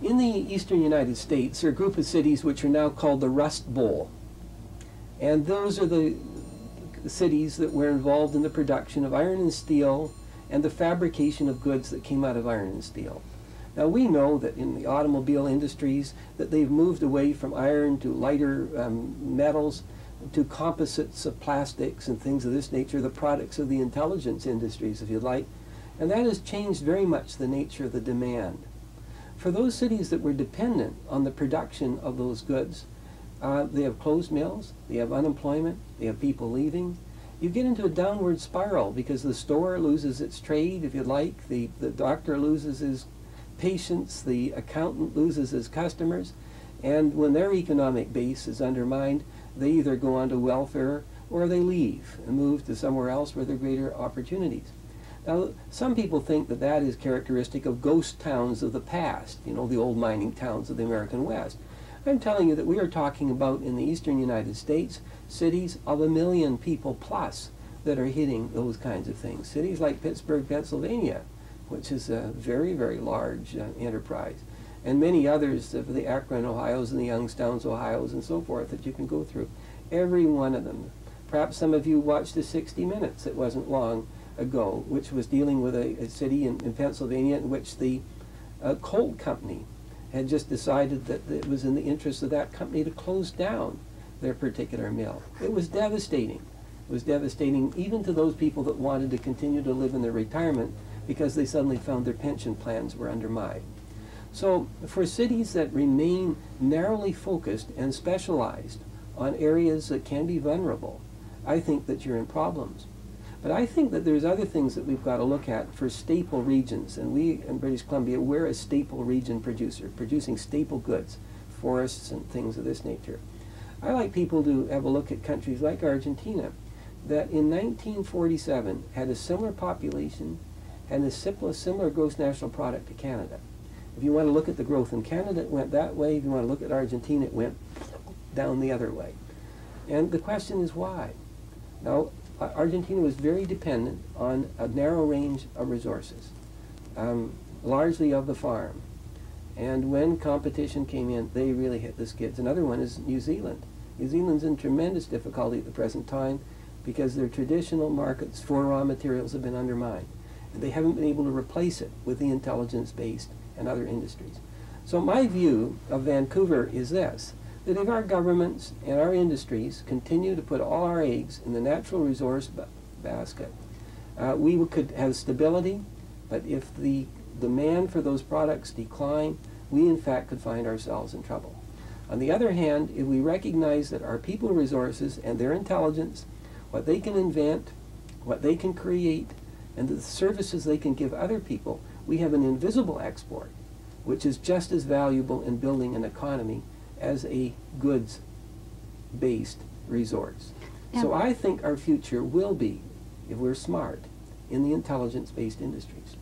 In the eastern United States, there are a group of cities which are now called the Rust Bowl. And those are the cities that were involved in the production of iron and steel and the fabrication of goods that came out of iron and steel. Now we know that in the automobile industries that they've moved away from iron to lighter metals, to composites of plastics and things of this nature, the products of the intelligence industries, if you like. And that has changed very much the nature of the demand. For those cities that were dependent on the production of those goods, they have closed mills, they have unemployment, they have people leaving. You get into a downward spiral because the store loses its trade, if you like, the doctor loses his patients, the accountant loses his customers, and when their economic base is undermined, they either go on to welfare or they leave and move to somewhere else where there are greater opportunities. Now, some people think that that is characteristic of ghost towns of the past, you know, the old mining towns of the American West. I'm telling you that we are talking about, in the eastern United States, cities of 1 million people plus that are hitting those kinds of things. Cities like Pittsburgh, Pennsylvania, which is a very, very large enterprise, and many others of the Akron, Ohios, and the Youngstowns, Ohios, and so forth that you can go through. Every one of them. Perhaps some of you watched the 60 Minutes, it wasn't long ago, which was dealing with a city in Pennsylvania in which the coal company had just decided that it was in the interest of that company to close down their particular mill. It was devastating. It was devastating even to those people that wanted to continue to live in their retirement because they suddenly found their pension plans were undermined. So for cities that remain narrowly focused and specialized on areas that can be vulnerable, I think that you're in problems. But I think that there's other things that we've got to look at for staple regions, and we in British Columbia, we're a staple region producer, producing staple goods, forests and things of this nature. I like people to have a look at countries like Argentina that in 1947 had a similar population and a similar gross national product to Canada. If you want to look at the growth in Canada, it went that way. If you want to look at Argentina, it went down the other way. And the question is why? Now, Argentina was very dependent on a narrow range of resources, largely of the farm. And when competition came in, they really hit the skids. Another one is New Zealand. New Zealand's in tremendous difficulty at the present time because their traditional markets for raw materials have been undermined. And they haven't been able to replace it with the intelligence-based and other industries. So my view of Vancouver is this, that if our governments and our industries continue to put all our eggs in the natural resource basket, we could have stability, but if the demand for those products decline, we in fact could find ourselves in trouble. On the other hand, if we recognize that our people resources and their intelligence, what they can invent, what they can create, and the services they can give other people, we have an invisible export, which is just as valuable in building an economy as a goods-based resource. Yeah. So I think our future will be, if we're smart, in the intelligence-based industries.